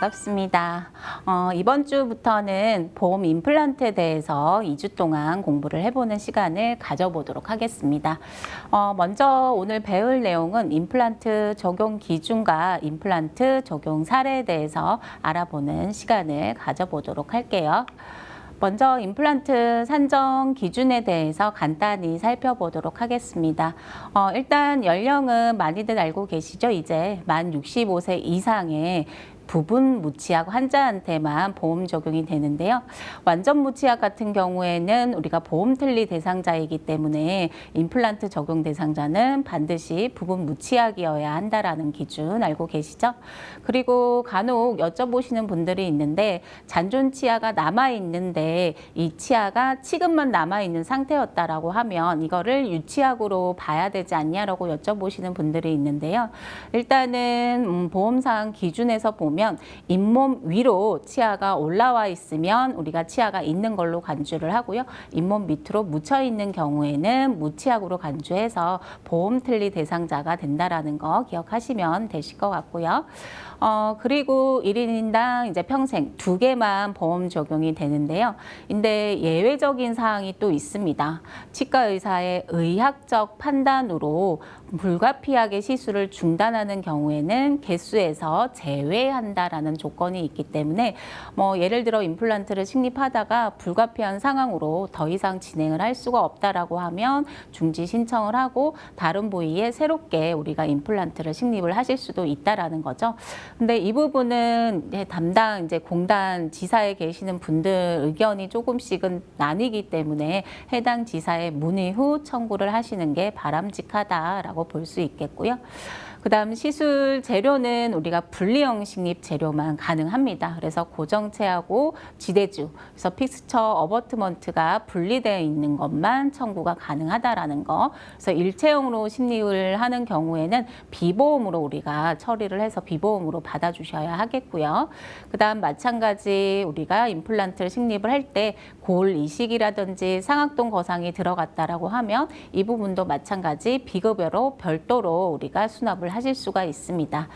반갑습니다. 이번 주부터는 보험 임플란트에 대해서 2주 동안 공부를 해보는 시간을 가져보도록 하겠습니다. 먼저 오늘 배울 내용은 임플란트 적용 기준과 임플란트 적용 사례에 대해서 알아보는 시간을 가져보도록 할게요. 먼저 임플란트 산정 기준에 대해서 간단히 살펴보도록 하겠습니다. 일단 연령은 많이들 알고 계시죠? 이제 만 65세 이상의 부분 무치약 환자한테만 보험 적용이 되는데요. 완전 무치약 같은 경우에는 우리가 보험 틀리 대상자이기 때문에 임플란트 적용 대상자는 반드시 부분 무치약이어야 한다라는 기준 알고 계시죠? 그리고 간혹 여쭤보시는 분들이 있는데 잔존 치아가 남아있는데 이 치아가 치근만 남아있는 상태였다라고 하면 이거를 유치약으로 봐야 되지 않냐라고 여쭤보시는 분들이 있는데요. 일단은 보험상 기준에서 보면 잇몸 위로 치아가 올라와 있으면 우리가 치아가 있는 걸로 간주를 하고요. 잇몸 밑으로 묻혀 있는 경우에는 무치약으로 간주해서 보험 틀리 대상자가 된다라는 거 기억하시면 되실 것 같고요. 그리고 1인당 이제 평생 2개만 보험 적용이 되는데요. 근데 예외적인 사항이 또 있습니다. 치과 의사의 의학적 판단으로 불가피하게 시술을 중단하는 경우에는 개수에서 제외한다라는 조건이 있기 때문에 예를 들어 임플란트를 식립하다가 불가피한 상황으로 더 이상 진행을 할 수가 없다라고 하면 중지 신청을 하고 다른 부위에 새롭게 우리가 임플란트를 식립을 하실 수도 있다라는 거죠. 근데 이 부분은 담당 이제 공단 지사에 계시는 분들 의견이 조금씩은 나뉘기 때문에 해당 지사에 문의 후 청구를 하시는 게 바람직하다라고 볼 수 있겠고요. 그다음 시술 재료는 우리가 분리형 식립 재료만 가능합니다. 그래서 고정체하고 지대주, 그래서 픽스처 어버트먼트가 분리되어 있는 것만 청구가 가능하다라는 거. 그래서 일체형으로 식립을 하는 경우에는 비보험으로 우리가 처리를 해서 비보험으로 받아주셔야 하겠고요. 그다음 마찬가지 우리가 임플란트를 식립을 할 때 골 이식이라든지 상악동 거상이 들어갔다라고 하면 이 부분도 마찬가지 비급여로 별도로 우리가 수납을 하실 수가 있습니다.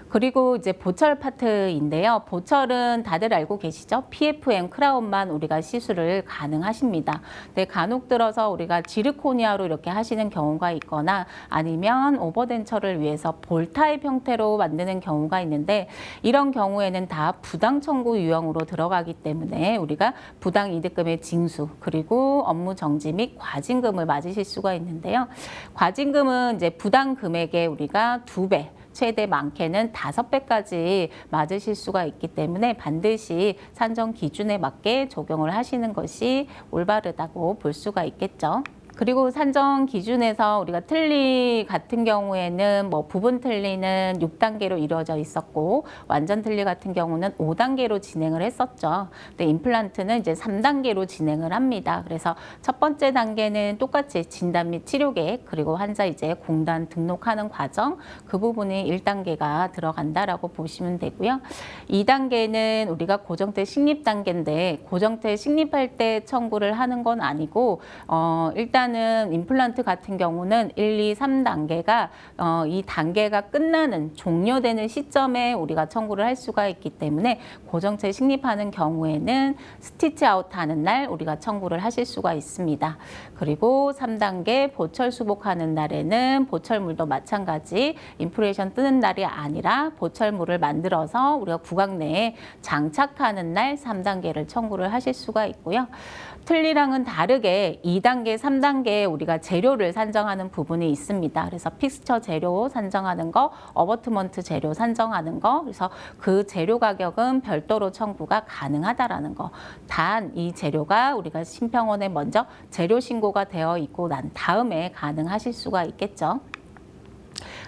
그리고 이제 보철 파트인데요. 보철은 다들 알고 계시죠? PFM 크라운만 우리가 시술을 가능하십니다. 근데 간혹 들어서 우리가 지르코니아로 이렇게 하시는 경우가 있거나 아니면 오버덴처를 위해서 볼 타입 형태로 만드는 경우가 있는데 이런 경우에는 다 부당 청구 유형으로 들어가기 때문에 우리가 부당 이득금의 징수 그리고 업무 정지 및 과징금을 맞으실 수가 있는데요. 과징금은 이제 부당 금액에 우리가 2배 최대 많게는 5배까지 맞으실 수가 있기 때문에 반드시 산정 기준에 맞게 적용을 하시는 것이 올바르다고 볼 수가 있겠죠. 그리고 산정 기준에서 우리가 틀니 같은 경우에는 부분 틀니는 6단계로 이루어져 있었고 완전 틀니 같은 경우는 5단계로 진행을 했었죠. 근데 임플란트는 이제 3단계로 진행을 합니다. 그래서 첫 번째 단계는 똑같이 진단 및 치료 계획 그리고 환자 이제 공단 등록하는 과정 그 부분이 1단계가 들어간다라고 보시면 되고요. 2단계는 우리가 고정태 식립 단계인데 고정태 식립할 때 청구를 하는 건 아니고 일단은 임플란트 같은 경우는 1, 2, 3단계가 이 단계가 끝나는 종료되는 시점에 우리가 청구를 할 수가 있기 때문에 고정체 식립하는 경우에는 스티치 아웃 하는 날 우리가 청구를 하실 수가 있습니다. 그리고 3단계 보철 수복하는 날에는 보철물도 마찬가지 임프레션 뜨는 날이 아니라 보철물을 만들어서 우리가 구강 내에 장착하는 날 3단계를 청구를 하실 수가 있고요. 틀니랑은 다르게 2단계, 3단계에 우리가 재료를 산정하는 부분이 있습니다. 그래서 픽스처 재료 산정하는 거, 어버트먼트 재료 산정하는 거, 그래서 그 재료 가격은 별도로 청구가 가능하다라는 거. 단 이 재료가 우리가 심평원에 먼저 재료 신고가 되어 있고 난 다음에 가능하실 수가 있겠죠.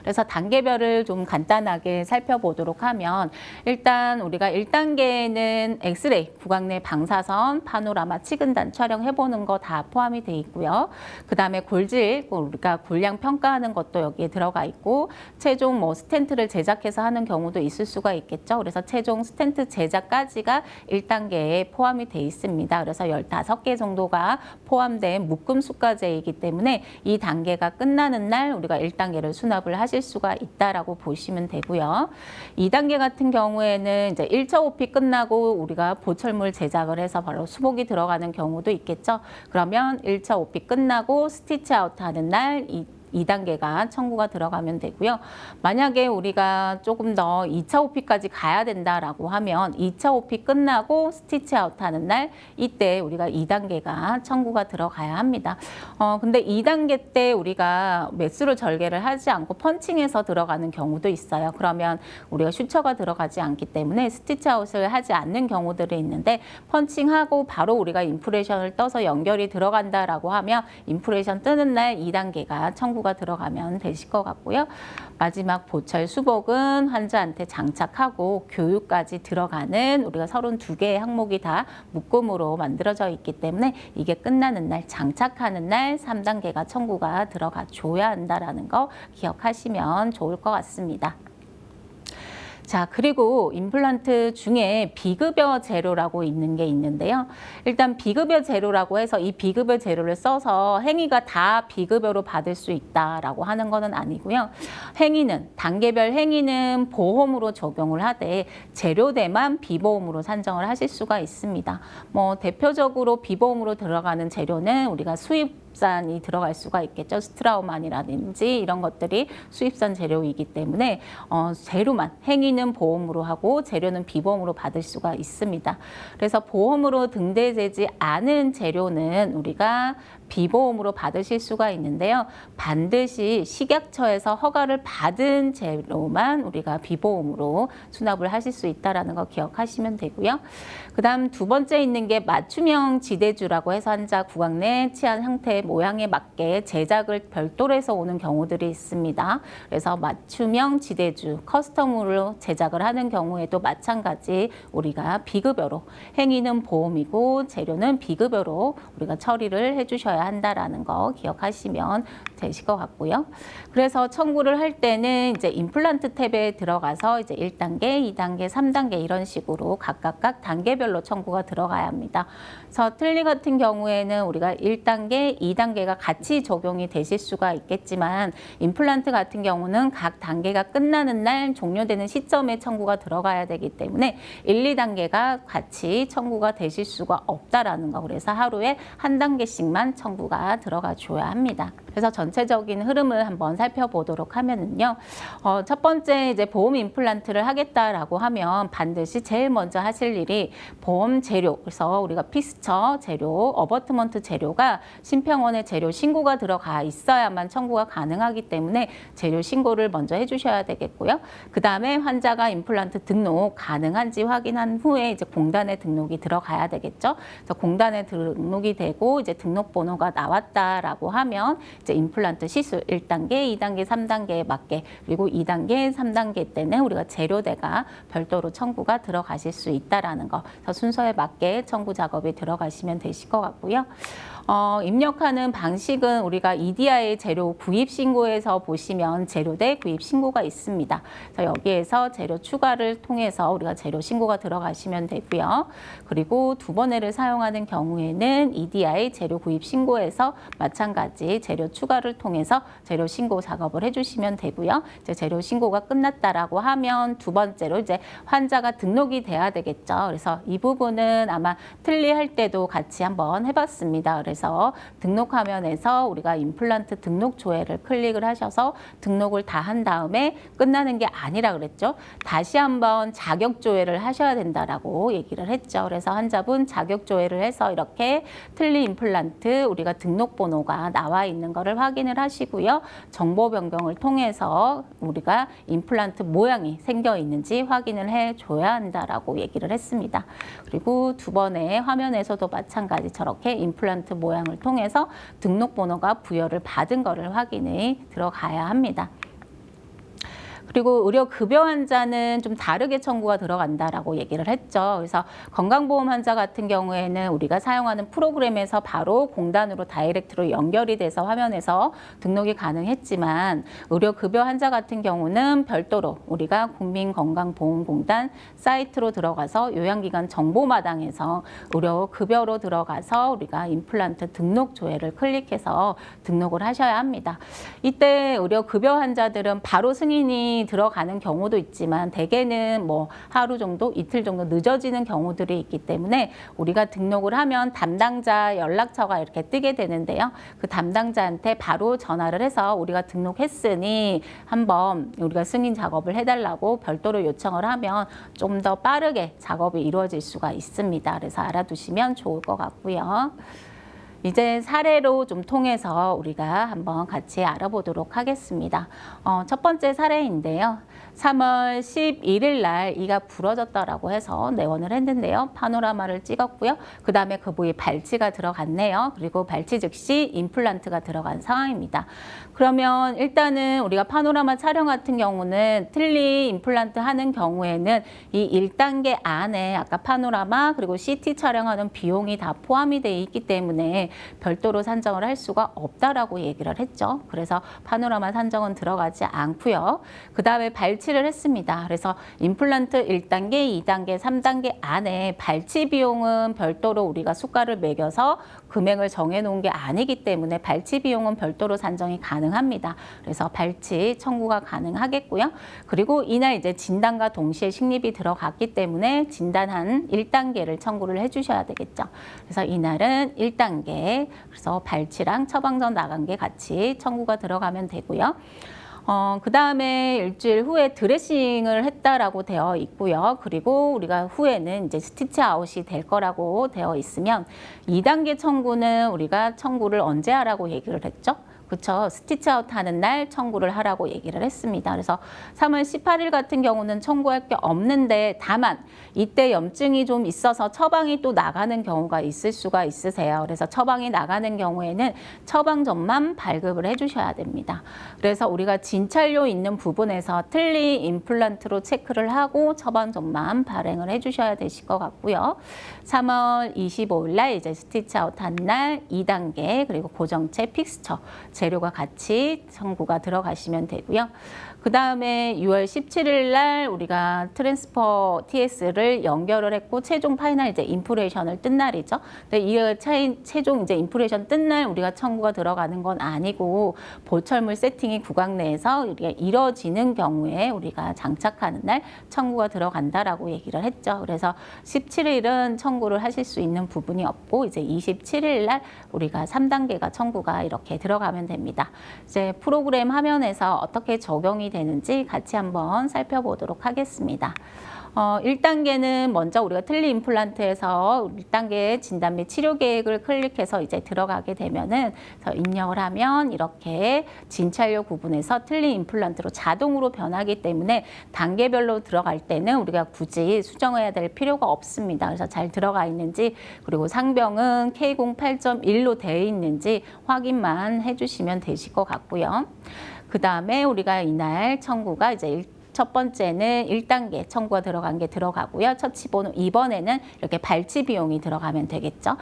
그래서 단계별을 좀 간단하게 살펴보도록 하면 일단 우리가 1단계는 엑스레이, 구강 내 방사선, 파노라마, 치근단 촬영해보는 거 다 포함이 돼 있고요. 그 다음에 골질, 우리가 골량 평가하는 것도 여기에 들어가 있고 최종 스텐트를 제작해서 하는 경우도 있을 수가 있겠죠. 그래서 최종 스텐트 제작까지가 1단계에 포함이 돼 있습니다. 그래서 15개 정도가 포함된 묶음 수가제이기 때문에 이 단계가 끝나는 날 우리가 1단계를 수납을 하시 하실 수가 있다라고 보시면 되고요. 2단계 같은 경우에는 이제 1차 호피 끝나고 우리가 보철물 제작을 해서 바로 수복이 들어가는 경우도 있겠죠. 그러면 1차 호피 끝나고 스티치 아웃 하는 날 2단계가 청구가 들어가면 되고요. 만약에 우리가 조금 더 2차 호피까지 가야 된다라고 하면 2차 호피 끝나고 스티치 아웃 하는 날 이때 우리가 2단계가 청구가 들어가야 합니다. 근데 2단계 때 우리가 메스로 절개를 하지 않고 펀칭해서 들어가는 경우도 있어요. 그러면 우리가 슈처가 들어가지 않기 때문에 스티치 아웃을 하지 않는 경우들이 있는데 펀칭하고 바로 우리가 인프레션을 떠서 연결이 들어간다라고 하면 인프레션 뜨는 날 2단계가 청구가 들어가면 되실 것 같고요. 마지막 보철 수복은 환자한테 장착하고 교육까지 들어가는 우리가 32개의 항목이 다 묶음으로 만들어져 있기 때문에 이게 끝나는 날 장착하는 날 3단계가 청구가 들어가 줘야 한다라는 거 기억하시면 좋을 것 같습니다. 자, 그리고 임플란트 중에 비급여 재료라고 있는 게 있는데요. 일단 비급여 재료라고 해서 이 비급여 재료를 써서 행위가 다 비급여로 받을 수 있다라고 하는 거는 아니고요. 행위는 단계별 행위는 보험으로 적용을 하되 재료대만 비보험으로 산정을 하실 수가 있습니다. 뭐 대표적으로 비보험으로 들어가는 재료는 우리가 수입산이 들어갈 수가 있겠죠. 스트라우만이라든지 이런 것들이 수입산 재료이기 때문에 재료만 행위는 보험으로 하고 재료는 비보험으로 받을 수가 있습니다. 그래서 보험으로 등재되지 않은 재료는 우리가 비보험으로 받으실 수가 있는데요. 반드시 식약처에서 허가를 받은 재료만 우리가 비보험으로 수납을 하실 수 있다는 거 기억하시면 되고요. 그 다음 두 번째 있는 게 맞춤형 지대주라고 해서 환자 구강 내 치아 형태 모양에 맞게 제작을 별도로 해서 오는 경우들이 있습니다. 그래서 맞춤형 지대주, 커스텀으로 제작을 하는 경우에도 마찬가지 우리가 비급여로 행위는 보험이고 재료는 비급여로 우리가 처리를 해주셔야 한다라는 거 기억하시면 되실 것 같고요. 그래서 청구를 할 때는 이제 임플란트 탭에 들어가서 이제 1단계, 2단계, 3단계 이런 식으로 각각 단계별로 청구가 들어가야 합니다. 그래서 틀니 같은 경우에는 우리가 1단계, 2단계가 같이 적용이 되실 수가 있겠지만 임플란트 같은 경우는 각 단계가 끝나는 날 종료되는 시점에 청구가 들어가야 되기 때문에 1, 2단계가 같이 청구가 되실 수가 없다라는 거. 그래서 하루에 한 단계씩만 청구가 들어가 줘야 합니다. 그래서 전체적인 흐름을 한번 살펴보도록 하면은요. 첫 번째 이제 보험 임플란트를 하겠다라고 하면 반드시 제일 먼저 하실 일이 보험 재료, 그래서 우리가 피스처 재료, 어버트먼트 재료가 심평원에 재료 신고가 들어가 있어야만 청구가 가능하기 때문에 재료 신고를 먼저 해주셔야 되겠고요. 그 다음에 환자가 임플란트 등록 가능한지 확인한 후에 이제 공단에 등록이 들어가야 되겠죠. 그래서 공단에 등록이 되고 이제 등록번호가 나왔다라고 하면 이제 임플란트 시술 1단계, 2단계, 3단계에 맞게 그리고 2단계, 3단계 때는 우리가 재료대가 별도로 청구가 들어가실 수 있다라는 거. 그래서 순서에 맞게 청구 작업이 들어가시면 되실 것 같고요. 입력하는 방식은 우리가 EDI 재료 구입 신고에서 보시면 재료대 구입 신고가 있습니다. 그래서 여기에서 재료 추가를 통해서 우리가 재료 신고가 들어가시면 되고요. 그리고 두 번째를 사용하는 경우에는 EDI 재료 구입 신고에서 마찬가지 재료 추가를 통해서 재료 신고 작업을 해주시면 되고요. 이제 재료 신고가 끝났다라고 하면 두 번째로 이제 환자가 등록이 돼야 되겠죠. 그래서 이 부분은 아마 틀리 할 때도 같이 한번 해봤습니다. 그래서 등록 화면에서 우리가 임플란트 등록 조회를 클릭을 하셔서 등록을 다 한 다음에 끝나는 게 아니라 그랬죠. 다시 한번 자격 조회를 하셔야 된다라고 얘기를 했죠. 그래서 환자분 자격 조회를 해서 이렇게 틀리 임플란트 우리가 등록번호가 나와 있는 거를 확인을 하시고요. 정보 변경을 통해서 우리가 임플란트 모양이 생겨 있는지 확인을 해줘야 한다라고 얘기를 했습니다. 그리고 두 번의 화면에서도 마찬가지 저렇게 임플란트 모양을 통해서 등록번호가 부여를 받은 거를 확인이 들어가야 합니다. 그리고 의료급여 환자는 좀 다르게 청구가 들어간다라고 얘기를 했죠. 그래서 건강보험 환자 같은 경우에는 우리가 사용하는 프로그램에서 바로 공단으로 다이렉트로 연결이 돼서 화면에서 등록이 가능했지만 의료급여 환자 같은 경우는 별도로 우리가 국민건강보험공단 사이트로 들어가서 요양기관 정보마당에서 의료급여로 들어가서 우리가 임플란트 등록 조회를 클릭해서 등록을 하셔야 합니다. 이때 의료급여 환자들은 바로 승인이 들어가는 경우도 있지만 대개는 뭐 하루 정도, 이틀 정도 늦어지는 경우들이 있기 때문에 우리가 등록을 하면 담당자 연락처가 이렇게 뜨게 되는데요. 그 담당자한테 바로 전화를 해서 우리가 등록했으니 한번 우리가 승인 작업을 해달라고 별도로 요청을 하면 좀 더 빠르게 작업이 이루어질 수가 있습니다. 그래서 알아두시면 좋을 것 같고요. 이제 사례로 좀 통해서 우리가 한번 같이 알아보도록 하겠습니다. 첫 번째 사례인데요. 3월 11일 날 이가 부러졌다라고 해서 내원을 했는데요. 파노라마를 찍었고요. 그 다음에 그 부위 발치가 들어갔네요. 그리고 발치 즉시 임플란트가 들어간 상황입니다. 그러면 일단은 우리가 파노라마 촬영 같은 경우는 틀니 임플란트 하는 경우에는 이 1단계 안에 아까 파노라마 그리고 CT 촬영하는 비용이 다 포함이 돼 있기 때문에 별도로 산정을 할 수가 없다라고 얘기를 했죠. 그래서 파노라마 산정은 들어가지 않고요. 그 다음에 발치를 했습니다. 그래서 임플란트 1단계, 2단계, 3단계 안에 발치 비용은 별도로 우리가 수가를 매겨서 금액을 정해놓은 게 아니기 때문에 발치 비용은 별도로 산정이 가능합니다. 그래서 발치 청구가 가능하겠고요. 그리고 이날 이제 진단과 동시에 식립이 들어갔기 때문에 진단한 1단계를 청구를 해주셔야 되겠죠. 그래서 이날은 1단계, 그래서 발치랑 처방전 나간 게 같이 청구가 들어가면 되고요. 그 다음에 일주일 후에 드레싱을 했다라고 되어 있고요. 그리고 우리가 후에는 이제 스티치 아웃이 될 거라고 되어 있으면 2단계 청구는 우리가 청구를 언제 하라고 얘기를 했죠? 그렇죠. 스티치 아웃 하는 날 청구를 하라고 얘기를 했습니다. 그래서 3월 18일 같은 경우는 청구할 게 없는데 다만 이때 염증이 좀 있어서 처방이 또 나가는 경우가 있을 수가 있으세요. 그래서 처방이 나가는 경우에는 처방전만 발급을 해주셔야 됩니다. 그래서 우리가 진찰료 있는 부분에서 틀니 임플란트로 체크를 하고 처방전만 발행을 해주셔야 되실 것 같고요. 3월 25일 날 이제 스티치 아웃 한 날 2단계 그리고 고정체 픽스처 재료가 같이 청구가 들어가시면 되고요. 그 다음에 6월 17일 날 우리가 트랜스퍼 TS를 연결을 했고 최종 파이널 이제 인프레이션을 뜬 날이죠. 근데 이 최종 이제 인프레이션 뜬 날 우리가 청구가 들어가는 건 아니고 보철물 세팅이 구강 내에서 우리가 이뤄지는 경우에 우리가 장착하는 날 청구가 들어간다라고 얘기를 했죠. 그래서 17일은 청구를 하실 수 있는 부분이 없고 이제 27일 날 우리가 3단계가 청구가 이렇게 들어가면 됩니다. 이제 프로그램 화면에서 어떻게 적용이 되는지 같이 한번 살펴보도록 하겠습니다. 1단계는 먼저 우리가 틀니 임플란트에서 1단계 진단 및 치료 계획을 클릭해서 이제 들어가게 되면은 입력을 하면 이렇게 진찰료 구분에서 틀니 임플란트로 자동으로 변하기 때문에 단계별로 들어갈 때는 우리가 굳이 수정해야 될 필요가 없습니다. 그래서 잘 들어가 있는지 그리고 상병은 K08.1로 되어 있는지 확인만 해주시면 되실 것 같고요. 그 다음에 우리가 이날 청구가 이제 첫 번째는 1단계 청구가 들어간 게 들어가고요. 처치번호 2번에는 이렇게 발치 비용이 들어가면 되겠죠.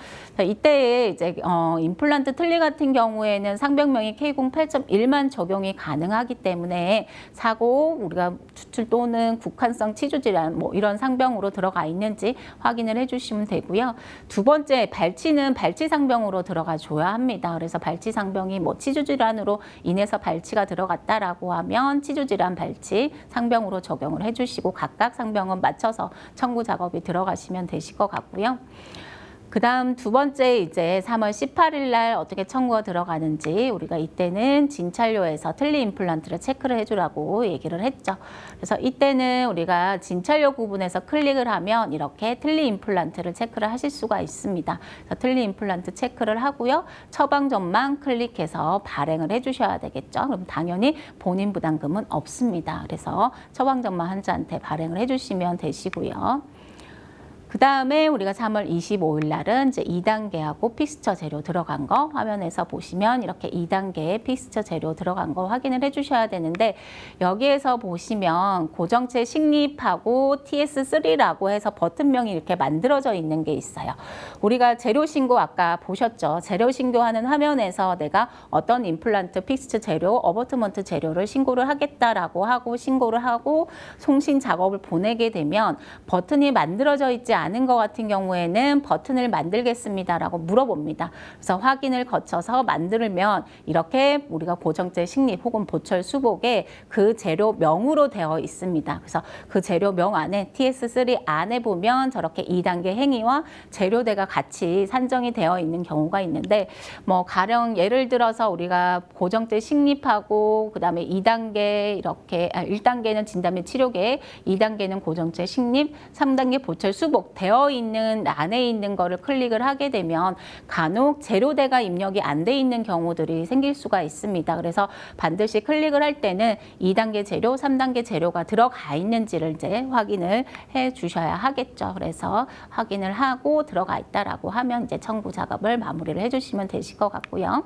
이때 이제 임플란트 틀니 같은 경우에는 상병명이 K08.1만 적용이 가능하기 때문에 사고 우리가 추출 또는 국한성 치주 질환 뭐 이런 상병으로 들어가 있는지 확인을 해주시면 되고요. 두 번째 발치는 발치 상병으로 들어가 줘야 합니다. 그래서 발치 상병이 뭐 치주 질환으로 인해서 발치가 들어갔다라고 하면 치주 질환 발치 상병으로 적용을 해주시고 각각 상병은 맞춰서 청구 작업이 들어가시면 되실 것 같고요. 그 다음 두 번째 이제 3월 18일 날 어떻게 청구가 들어가는지 우리가 이때는 진찰료에서 틀니 임플란트를 체크를 해주라고 얘기를 했죠. 그래서 이때는 우리가 진찰료 구분에서 클릭을 하면 이렇게 틀니 임플란트를 체크를 하실 수가 있습니다. 그래서 틀니 임플란트 체크를 하고요. 처방전만 클릭해서 발행을 해주셔야 되겠죠. 그럼 당연히 본인 부담금은 없습니다. 그래서 처방전만 환자한테 발행을 해주시면 되시고요. 그 다음에 우리가 3월 25일 날은 이제 2단계하고 픽스처 재료 들어간 거 화면에서 보시면 이렇게 2단계의 픽스처 재료 들어간 거 확인을 해주셔야 되는데 여기에서 보시면 고정체 식립하고 TS3라고 해서 버튼명이 이렇게 만들어져 있는 게 있어요. 우리가 재료 신고 아까 보셨죠? 재료 신고하는 화면에서 내가 어떤 임플란트 픽스처 재료, 어버트먼트 재료를 신고를 하겠다라고 하고 신고를 하고 송신 작업을 보내게 되면 버튼이 만들어져 있지 않은 것 같은 경우에는 버튼을 만들겠습니다라고 물어봅니다. 그래서 확인을 거쳐서 만들면 이렇게 우리가 고정체 식립 혹은 보철 수복에 그 재료명으로 되어 있습니다. 그래서 그 재료명 안에 TS3 안에 보면 저렇게 2단계 행위와 재료대가 같이 산정이 되어 있는 경우가 있는데 뭐 가령 예를 들어서 우리가 고정체 식립하고 그다음에 2단계 이렇게 1단계는 진단 및 치료 계획, 2단계는 고정체 식립, 3단계 보철 수복 되어 있는 안에 있는 거를 클릭을 하게 되면 간혹 재료대가 입력이 안 돼 있는 경우들이 생길 수가 있습니다. 그래서 반드시 클릭을 할 때는 2단계 재료, 3단계 재료가 들어가 있는지를 이제 확인을 해 주셔야 하겠죠. 그래서 확인을 하고 들어가 있다라고 하면 이제 청구 작업을 마무리를 해 주시면 되실 것 같고요.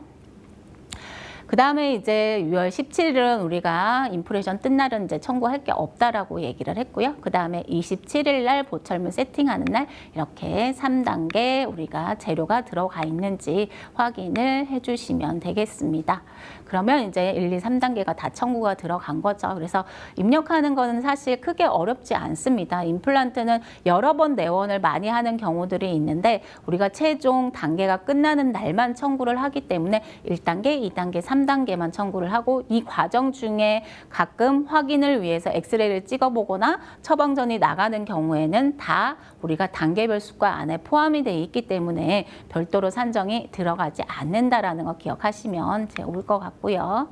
그 다음에 이제 6월 17일은 우리가 인프레션 뜬 날은 이제 청구할 게 없다라고 얘기를 했고요. 그 다음에 27일 날 보철물 세팅하는 날 이렇게 3단계 우리가 재료가 들어가 있는지 확인을 해주시면 되겠습니다. 그러면 이제 1, 2, 3단계가 다 청구가 들어간 거죠. 그래서 입력하는 거는 사실 크게 어렵지 않습니다. 임플란트는 여러 번 내원을 많이 하는 경우들이 있는데 우리가 최종 단계가 끝나는 날만 청구를 하기 때문에 1단계, 2단계, 3단계만 청구를 하고 이 과정 중에 가끔 확인을 위해서 엑스레이를 찍어보거나 처방전이 나가는 경우에는 다 우리가 단계별 수가 안에 포함이 되어 있기 때문에 별도로 산정이 들어가지 않는다라는 거 기억하시면 좋을 것 같고요.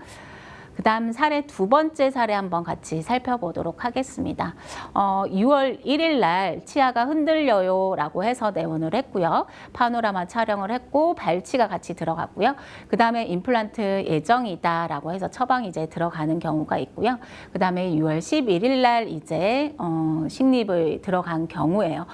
그 다음 사례 두 번째 사례 한번 같이 살펴보도록 하겠습니다. 6월 1일 날 치아가 흔들려요 라고 해서 내원을 했고요. 파노라마 촬영을 했고 발치가 같이 들어갔고요. 그 다음에 임플란트 예정이다 라고 해서 처방이 이제 들어가는 경우가 있고요. 그 다음에 6월 11일 날 이제 식립을 들어간 경우예요.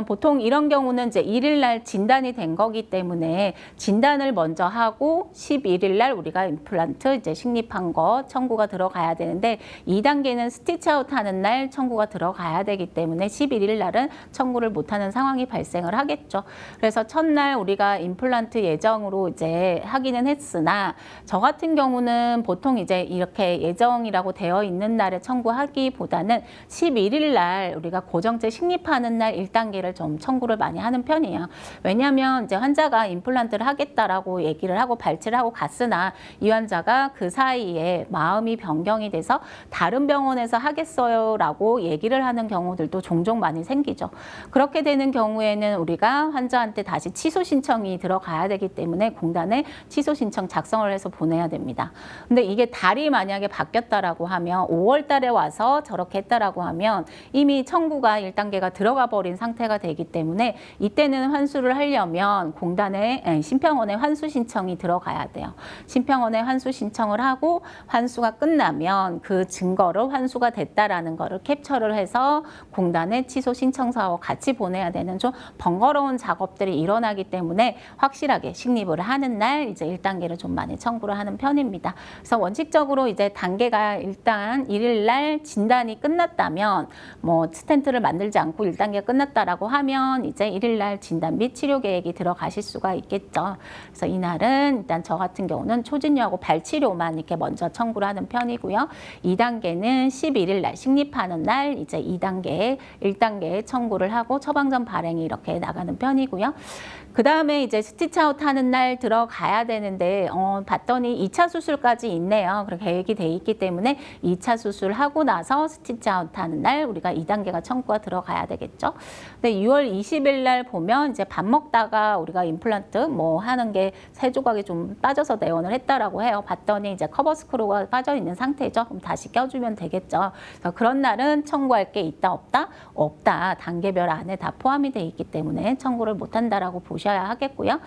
보통 이런 경우는 이제 1일 날 진단이 된 거기 때문에 진단을 먼저 하고 11일 날 우리가 임플란트 이제 식립한 거 청구가 들어가야 되는데 2단계는 스티치 아웃 하는 날 청구가 들어가야 되기 때문에 11일 날은 청구를 못하는 상황이 발생을 하겠죠. 그래서 첫날 우리가 임플란트 예정으로 이제 하기는 했으나 저 같은 경우는 보통 이제 이렇게 예정이라고 되어 있는 날에 청구하기보다는 11일 날 우리가 고정체 식립하는 날 1단계를 좀 청구를 많이 하는 편이에요. 왜냐하면 이제 환자가 임플란트를 하겠다라고 얘기를 하고 발치를 하고 갔으나 이 환자가 그 사이에 마음이 변경이 돼서 다른 병원에서 하겠어요 라고 얘기를 하는 경우들도 종종 많이 생기죠. 그렇게 되는 경우에는 우리가 환자한테 다시 취소 신청이 들어가야 되기 때문에 공단에 취소 신청 작성을 해서 보내야 됩니다. 근데 이게 달이 만약에 바뀌었다라고 하면 5월 달에 와서 저렇게 했다라고 하면 이미 청구가 1단계가 들어가 버린 상태가 되기 때문에 이때는 환수를 하려면 공단에 심평원에 환수 신청이 들어가야 돼요. 심평원에 환수 신청을 하고 환수가 끝나면 그 증거로 환수가 됐다라는 거를 캡처를 해서 공단에 취소 신청서와 같이 보내야 되는 좀 번거로운 작업들이 일어나기 때문에 확실하게 식립을 하는 날 이제 1단계를 좀 많이 청구를 하는 편입니다. 그래서 원칙적으로 이제 단계가 일단 1일 날 진단이 끝났다면 뭐 스텐트를 만들지 않고 1단계가 끝났다라고 하면 이제 1일 날 진단 및 치료 계획이 들어가실 수가 있겠죠. 그래서 이날은 일단 저 같은 경우는 초진료하고 발치료만 이렇게 먼저 청구를 하는 편이고요. 2단계는 11일 날 식립하는 날 이제 2단계, 1단계 청구를 하고 처방전 발행이 이렇게 나가는 편이고요. 그 다음에 이제 스티치 아웃 하는 날 들어가야 되는데 봤더니 2차 수술까지 있네요. 그렇게 계획이 돼 있기 때문에 2차 수술하고 나서 스티치 아웃 하는 날 우리가 2단계가 청구가 들어가야 되겠죠. 근데 6월 20일 날 보면 이제 밥 먹다가 우리가 임플란트 뭐 하는 게 세 조각이 좀 빠져서 내원을 했다라고 해요. 봤더니 이제 커버 스크루 치료가 빠져 있는 상태죠. 그럼 다시 껴주면 되겠죠. 그래서 그런 날은 청구할 게 있다 없다? 없다. 단계별 안에 다 포함이 돼 있기 때문에 청구를 못한다라고 보셔야 하겠고요.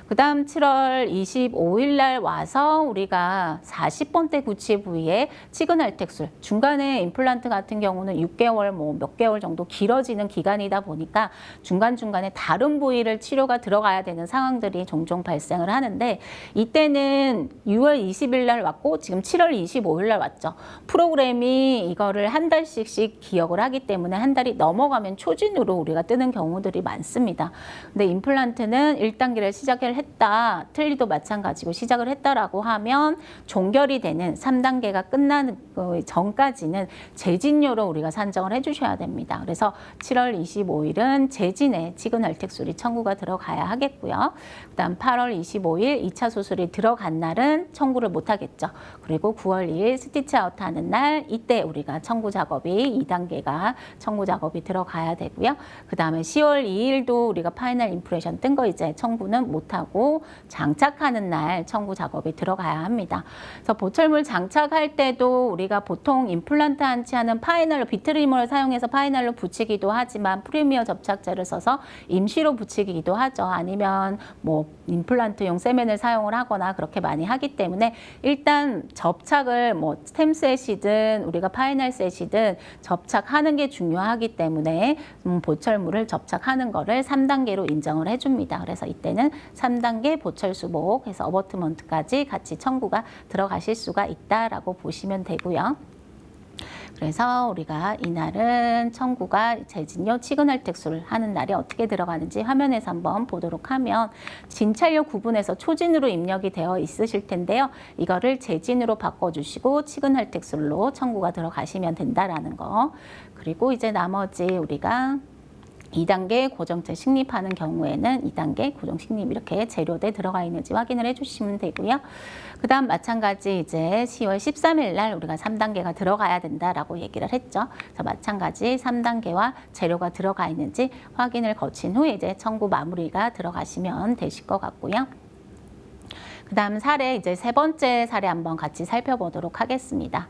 그 다음 7월 25일 날 와서 우리가 40번대 구치 부위에 치근할텍술, 중간에 임플란트 같은 경우는 6개월 뭐 몇 개월 정도 길어지는 기간이다 보니까 중간중간에 다른 부위를 치료가 들어가야 되는 상황들이 종종 발생을 하는데, 이때는 6월 20일 날 왔고 지금 7월 25일 날 왔죠. 프로그램이 이거를 한 달씩씩 기억을 하기 때문에 한 달이 넘어가면 초진으로 우리가 뜨는 경우들이 많습니다. 근데 임플란트는 1단계를 시작을 했다, 틀리도 마찬가지고 시작을 했다라고 하면 종결이 되는 3단계가 끝나는 전까지는 재진료로 우리가 산정을 해주셔야 됩니다. 그래서 7월 25일은 재진에 치근할텍술이 청구가 들어가야 하겠고요. 그다음 8월 25일 2차 수술이 들어간 날은 청구를 못 하겠죠. 그리고 9월 2일 스티치 아웃 하는 날, 이때 우리가 청구 작업이 2단계가 청구 작업이 들어가야 되고요. 그다음에 10월 2일도 우리가 파이널 임프레션 뜬 거 이제 청구는 못 하고 장착하는 날 청구 작업이 들어가야 합니다. 그래서 보철물 장착할 때도 우리가 보통 임플란트 한치하는 파이널로 비트리머를 사용해서 파이널로 붙이기도 하지만 프리미어 접착제를 써서 임시로 붙이기도 하죠. 아니면 뭐 임플란트용 세면을 사용을 하거나 그렇게 많이 하기 때문에 일단 접착을 뭐 스템셋이든 우리가 파이널 셋이든 접착하는 게 중요하기 때문에 보철물을 접착하는 거를 3단계로 인정을 해줍니다. 그래서 이때는 3단계 보철 수복 해서 어버트먼트까지 같이 청구가 들어가실 수가 있다라고 보시면 되고요. 그래서 우리가 이날은 청구가 재진료 치근할텍술을 하는 날이 어떻게 들어가는지 화면에서 한번 보도록 하면, 진찰료 구분해서 초진으로 입력이 되어 있으실 텐데요. 이거를 재진으로 바꿔주시고 치근할텍술로 청구가 들어가시면 된다라는 거. 그리고 이제 나머지 우리가 2단계 고정체 식립하는 경우에는 2단계 고정 식립 이렇게 재료대 들어가 있는지 확인을 해주시면 되고요. 그 다음 마찬가지 이제 10월 13일 날 우리가 3단계가 들어가야 된다라고 얘기를 했죠. 그래서 마찬가지 3단계와 재료가 들어가 있는지 확인을 거친 후에 이제 청구 마무리가 들어가시면 되실 것 같고요. 그 다음 사례, 이제 세 번째 사례 한번 같이 살펴보도록 하겠습니다.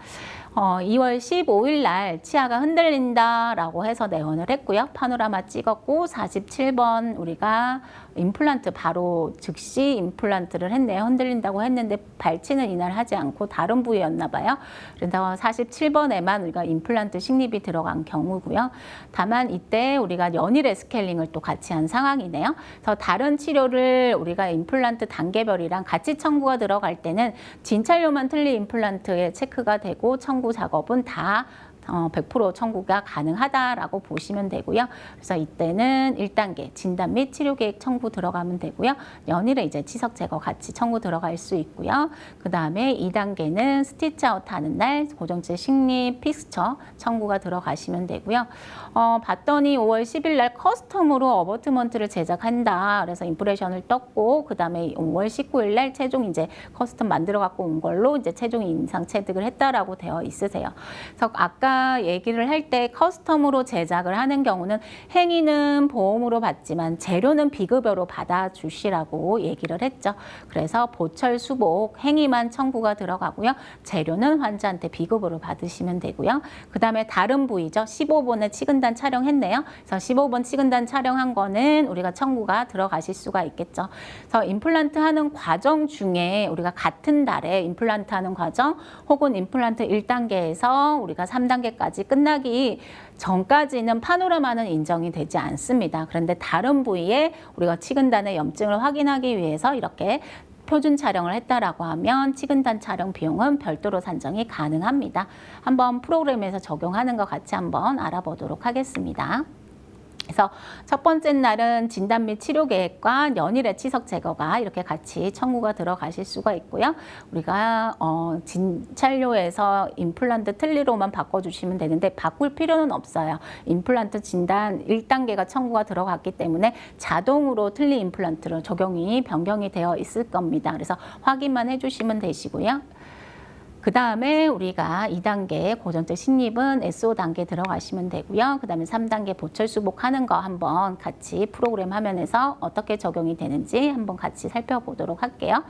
2월 15일 날 치아가 흔들린다라고 해서 내원을 했고요. 파노라마 찍었고 47번 우리가 임플란트 바로 즉시 임플란트를 했네요. 흔들린다고 했는데 발치는 이날 하지 않고 다른 부위였나 봐요. 그래서 47번에만 우리가 임플란트 식립이 들어간 경우고요. 다만 이때 우리가 연일 에스케일링을 또 같이 한 상황이네요. 그래서 다른 치료를 우리가 임플란트 단계별이랑 같이 청구가 들어갈 때는 진찰료만 틀린 임플란트에 체크가 되고 청구 작업은 다 100% 청구가 가능하다라고 보시면 되고요. 그래서 이때는 1단계 진단 및 치료 계획 청구 들어가면 되고요. 연일에 이제 치석 제거 같이 청구 들어갈 수 있고요. 그 다음에 2단계는 스티치 아웃 하는 날 고정체 식립 픽스처 청구가 들어가시면 되고요. 봤더니 5월 10일 날 커스텀으로 어버트먼트를 제작한다. 그래서 임프레션을 떴고 그 다음에 5월 19일 날 최종 이제 커스텀 만들어 갖고 온 걸로 이제 최종 임상 체득을 했다라고 되어 있으세요. 그래서 아까 얘기를 할 때 커스텀으로 제작을 하는 경우는 행위는 보험으로 받지만 재료는 비급여로 받아주시라고 얘기를 했죠. 그래서 보철 수복 행위만 청구가 들어가고요. 재료는 환자한테 비급으로 받으시면 되고요. 그 다음에 다른 부위죠. 15번에 치근단 촬영했네요. 그래서 15번 치근단 촬영한 거는 우리가 청구가 들어가실 수가 있겠죠. 그래서 임플란트 하는 과정 중에 우리가 같은 달에 임플란트 하는 과정 혹은 임플란트 1단계에서 우리가 3단계까지 끝나기 전까지는 파노라마는 인정이 되지 않습니다. 그런데 다른 부위에 우리가 치근단의 염증을 확인하기 위해서 이렇게 표준 촬영을 했다라고 하면 치근단 촬영 비용은 별도로 산정이 가능합니다. 한번 프로그램에서 적용하는 것 같이 한번 알아보도록 하겠습니다. 그래서 첫 번째 날은 진단 및 치료 계획과 연일의 치석 제거가 이렇게 같이 청구가 들어가실 수가 있고요. 우리가 진찰료에서 임플란트 틀니로만 바꿔주시면 되는데 바꿀 필요는 없어요. 임플란트 진단 1단계가 청구가 들어갔기 때문에 자동으로 틀니 임플란트로 변경이 되어 있을 겁니다. 그래서 확인만 해주시면 되시고요. 그 다음에 우리가 2단계 고전적 신입은 SO 단계 들어가시면 되고요. 그 다음에 3단계 보철 수복하는 거 한번 같이 프로그램 화면에서 어떻게 적용이 되는지 한번 같이 살펴보도록 할게요.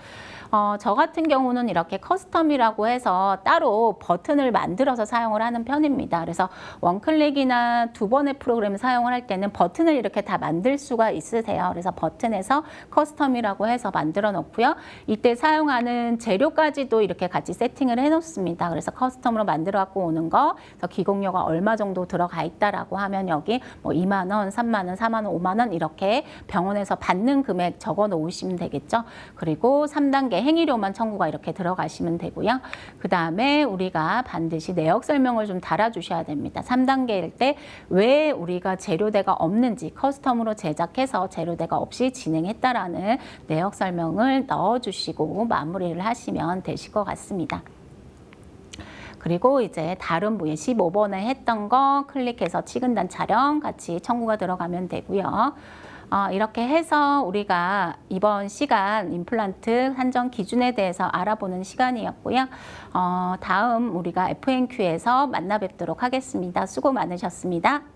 저 같은 경우는 이렇게 커스텀이라고 해서 따로 버튼을 만들어서 사용을 하는 편입니다. 그래서 원클릭이나 두 번의 프로그램 사용을 할 때는 버튼을 이렇게 다 만들 수가 있으세요. 그래서 버튼에서 커스텀이라고 해서 만들어 놓고요. 이때 사용하는 재료까지도 이렇게 같이 세팅을 해 놓습니다. 그래서 커스텀으로 만들어 갖고 오는 거, 그래서 기공료가 얼마 정도 들어가 있다라고 하면 여기 뭐 2만 원, 3만 원, 4만 원, 5만 원 이렇게 병원에서 받는 금액 적어 놓으시면 되겠죠. 그리고 3단계 행위료만 청구가 이렇게 들어가시면 되고요. 그 다음에 우리가 반드시 내역 설명을 좀 달아주셔야 됩니다. 3단계일 때 왜 우리가 재료대가 없는지 커스텀으로 제작해서 재료대가 없이 진행했다라는 내역 설명을 넣어주시고 마무리를 하시면 되실 것 같습니다. 그리고 이제 다른 부에 15번에 했던 거 클릭해서 치근단 촬영 같이 청구가 들어가면 되고요. 이렇게 해서 우리가 이번 시간 임플란트 산정 기준에 대해서 알아보는 시간이었고요. 다음 우리가 FNQ에서 만나 뵙도록 하겠습니다. 수고 많으셨습니다.